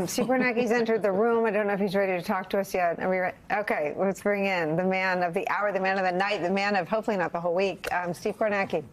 Steve Kornacki's entered the room. I don't know if he's ready to talk to us yet. Are we ready? Okay, let's bring in the man of the hour, the man of the night, the man of hopefully not the whole week, Steve Kornacki.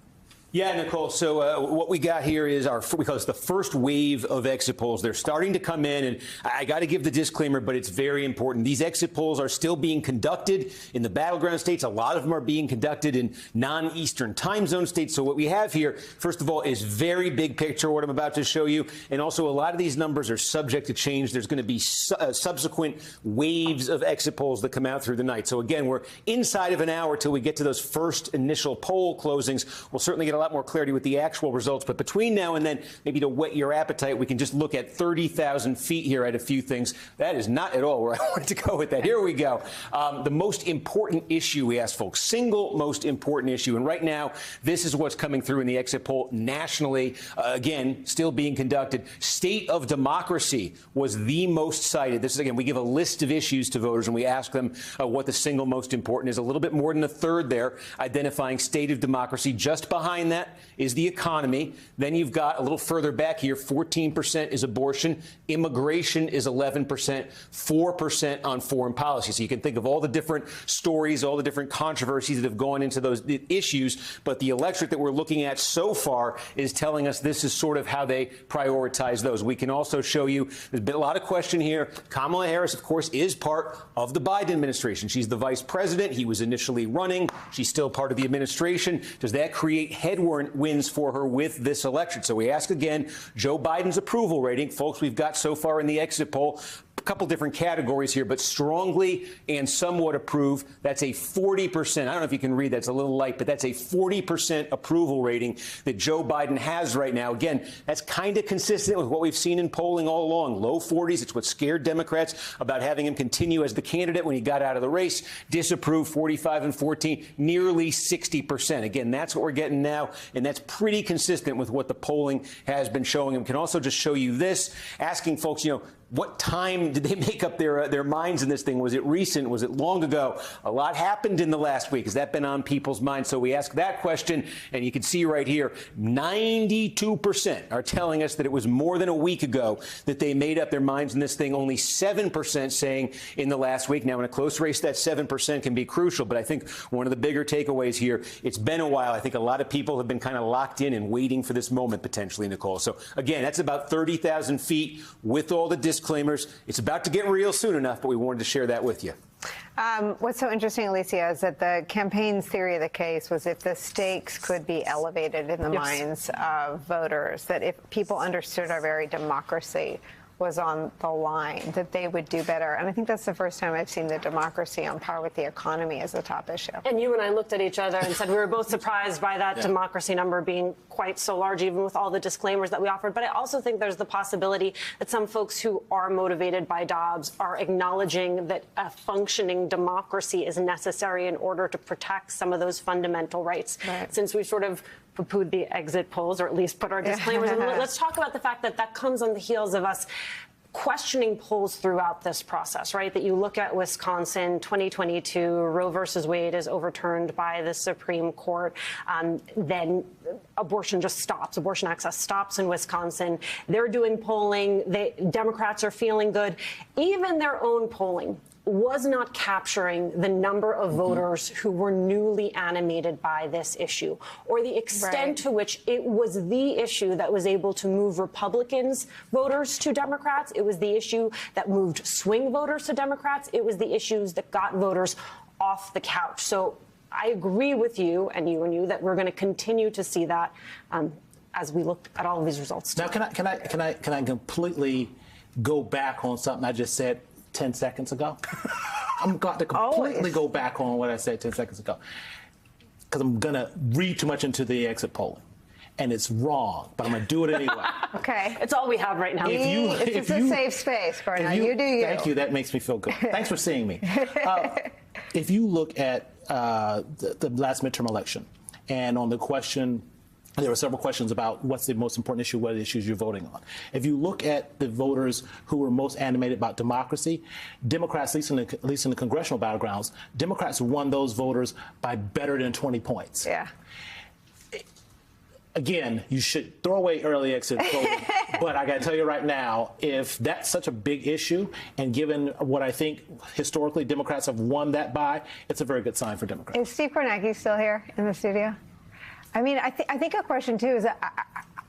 Yeah, Nicole. So what we got here is we call this the first wave of exit polls. They're starting to come in, and I got to give the disclaimer, but it's very important. These exit polls are still being conducted in the battleground states. A lot of them are being conducted in non-Eastern time zone states. So what we have here, first of all, is very big picture, what I'm about to show you. And also a lot of these numbers are subject to change. There's going to be subsequent waves of exit polls that come out through the night. So again, we're inside of an hour till we get to those first initial poll closings. We'll certainly get a lot more clarity with the actual results, but between now and then, maybe to whet your appetite, we can just look at 30,000 feet here at a few things. That is not at all where I wanted to go with that. Here we go. The most important issue, we asked folks, single most important issue. And right now, this is what's coming through in the exit poll nationally. Again, still being conducted. State of democracy was the most cited. This is, again, we give a list of issues to voters and we ask them what the single most important is. A little bit more than a third there, identifying state of democracy. Just behind that is the economy. Then you've got a little further back here, 14% is abortion. Immigration is 11%, 4% on foreign policy. So you can think of all the different stories, all the different controversies that have gone into those issues. But the electorate that we're looking at so far is telling us this is sort of how they prioritize those. We can also show you, there's been a lot of question here. Kamala Harris, of course, is part of the Biden administration. She's the vice president. He was initially running. She's still part of the administration. Does that create headwinds for her with this election? So we ask again, Joe Biden's approval rating. Folks, we've got so far in the exit poll a couple different categories here, but strongly and somewhat approve. That's a 40%. I don't know if you can read that. It's a little light, but that's a 40% approval rating that Joe Biden has right now. Again, that's kind of consistent with what we've seen in polling all along. Low 40s. It's what scared Democrats about having him continue as the candidate when he got out of the race. Disapproved 45 and 14, nearly 60%. Again, that's what we're getting now, and that's pretty consistent with what the polling has been showing him. Can also just show you this, asking folks, what time did they make up their minds in this thing? Was it recent? Was it long ago? A lot happened in the last week. Has that been on people's minds? So we ask that question, and you can see right here, 92% are telling us that it was more than a week ago that they made up their minds in this thing. Only 7% saying in the last week. Now, in a close race, that 7% can be crucial, but I think one of the bigger takeaways here, it's been a while. I think a lot of people have been kind of locked in and waiting for this moment, potentially, Nicole. So, again, that's about 30,000 feet with all the disclaimers. It's about to get real soon enough, but we wanted to share that with you. What's so interesting, Alicia, is that the campaign's theory of the case was if the stakes could be elevated in the minds of voters, that if people understood our very democracy was on the line, that they would do better. And I think that's the first time I've seen the democracy on par with the economy as a top issue. And you and I looked at each other and said we were both surprised by that democracy number being quite so large, even with all the disclaimers that we offered. But I also think there's the possibility that some folks who are motivated by Dobbs are acknowledging that a functioning democracy is necessary in order to protect some of those fundamental rights. Right. Since we've sort of poo-pooed the exit polls, or at least put our disclaimers in. Let's talk about the fact that that comes on the heels of us questioning polls throughout this process, right? That you look at Wisconsin, 2022, Roe versus Wade is overturned by the Supreme Court. Then abortion just stops. Abortion access stops in Wisconsin. They're doing polling. Democrats are feeling good. Even their own polling was not capturing the number of voters who were newly animated by this issue, or the extent to which it was the issue that was able to move Republicans voters to Democrats. It was the issue that moved swing voters to Democrats. It was the issues that got voters off the couch. So I agree with you and you that we're going to continue to see that as we look at all of these results. Now, can I completely go back on something I just said 10 seconds ago? I'm going to completely go back on what I said 10 seconds ago, because I'm going to read too much into the exit polling. And it's wrong, but I'm going to do it anyway. Okay. It's all we have right now. It's a safe space, Cornell. You do you. Thank you. That makes me feel good. Thanks for seeing me. If you look at the last midterm election, and on the question, there were several questions about what's the most important issue, what are the issues you're voting on. If you look at the voters who were most animated about democracy, Democrats, at least in the congressional battlegrounds, Democrats won those voters by better than 20 points. Yeah. Again, you should throw away early exit voting. But I got to tell you right now, if that's such a big issue, and given what I think historically Democrats have won that by, it's a very good sign for Democrats. Is Steve Kornacki still here in the studio? I mean, I think a question, too, is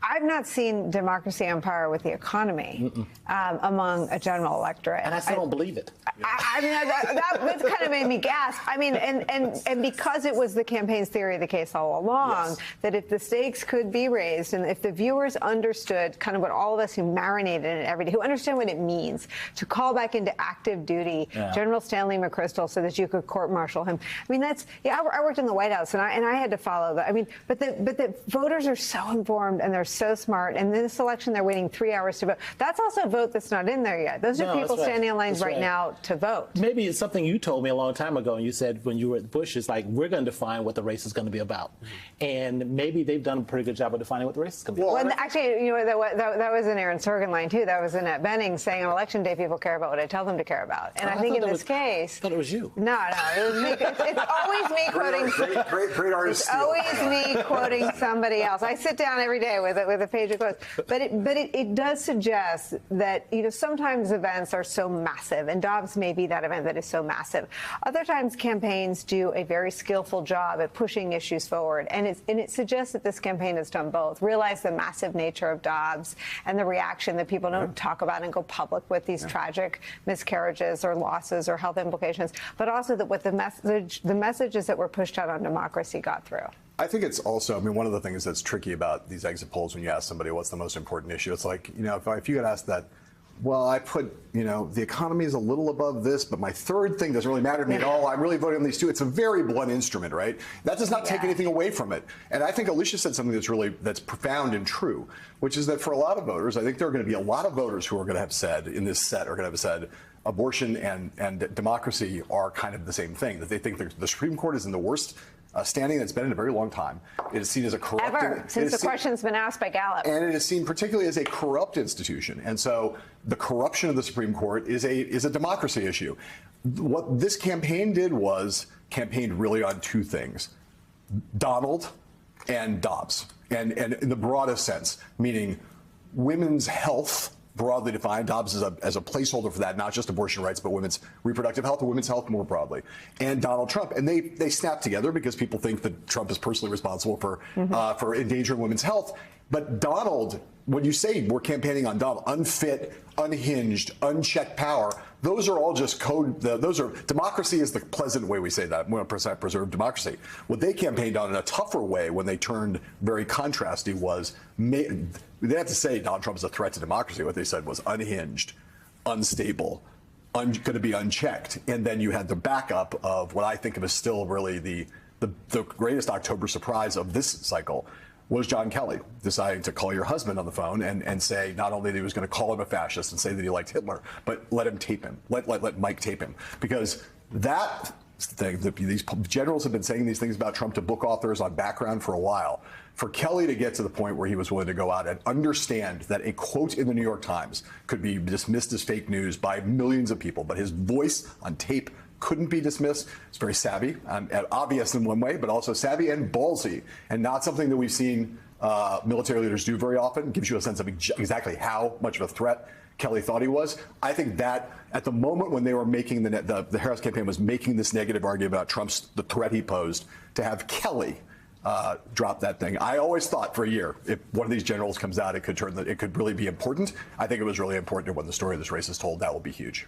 I've not seen democracy on par with the economy among a general electorate. And I still don't believe it. I mean, that's kind of made me gasp. I mean, and because it was the campaign's theory of the case all along, that if the stakes could be raised and if the viewers understood kind of what all of us who marinated in it every day, who understand what it means to call back into active duty General Stanley McChrystal so that you could court-martial him. I mean, I worked in the White House and I had to follow that. I mean, but the voters are so informed and they're so smart. And in this election, they're waiting 3 hours to vote. That's also a vote that's not in there yet. Those are people standing in lines right now to vote. Maybe it's something you told me a long time ago, and you said when you were at Bush, it's like, we're going to define what the race is going to be about. And maybe they've done a pretty good job of defining what the race is going to be about. Well, actually, you know, that was an Aaron Sorkin line, too. That was Annette Bening saying on Election Day, people care about what I tell them to care about. And I think in this case... I thought it was you. No, it was me. It's always me quoting... Great artist. It's always me quoting somebody else. I sit down every day with a page of quotes. But it does suggest that, you know, sometimes events are so massive, and Dobbs may be that event that is so massive. Other times campaigns do a very skillful job at pushing issues forward, and it suggests that this campaign has done both. Realize the massive nature of Dobbs and the reaction that people don't talk about and go public with these tragic miscarriages or losses or health implications, but also that what the messages that were pushed out on democracy got through. I think it's also, I mean, one of the things that's tricky about these exit polls when you ask somebody what's the most important issue, it's like, you know, if you get asked that, well, I put, you know, the economy is a little above this, but my third thing doesn't really matter to me at all. I'm really voting on these two. It's a very blunt instrument, right? That does not take anything away from it. And I think Alicia said something that's profound and true, which is that for a lot of voters, I think there are going to be a lot of voters who are going to have said in this set are going to have said abortion and democracy are kind of the same thing, that they think the Supreme Court is in the worst standing that's been in a very long time. It is seen as a corrupt... Ever, since the question's been asked by Gallup. And it is seen particularly as a corrupt institution. And so the corruption of the Supreme Court is a democracy issue. What this campaign did was campaigned really on two things: Donald and Dobbs. And in the broadest sense, meaning women's health, broadly defined. Dobbs as a placeholder for that, not just abortion rights, but women's reproductive health and women's health more broadly. And Donald Trump. And they snap together because people think that Trump is personally responsible for endangering women's health. But Donald, when you say we're campaigning on Donald, unfit, unhinged, unchecked power, those are all just code. Democracy is the pleasant way we say that. We want to preserve democracy. What they campaigned on in a tougher way when they turned very contrasty was, they have to say Donald Trump is a threat to democracy. What they said was unhinged, unstable, going to be unchecked. And then you had the backup of what I think of as still really the greatest October surprise of this cycle, was John Kelly deciding to call your husband on the phone and say not only that he was going to call him a fascist and say that he liked Hitler, but let him tape him, let Mike tape him. Because that thing, these generals have been saying these things about Trump to book authors on background for a while. For Kelly to get to the point where he was willing to go out and understand that a quote in the New York Times could be dismissed as fake news by millions of people, but his voice on tape couldn't be dismissed. It's very savvy, obvious in one way, but also savvy and ballsy, and not something that we've seen military leaders do very often. It gives you a sense of exactly how much of a threat Kelly thought he was. I think that at the moment when they were making the Harris campaign was making this negative argument about the threat he posed, to have Kelly drop that thing. I always thought for a year, if one of these generals comes out, it could really be important. I think it was really important when the story of this race is told. That will be huge.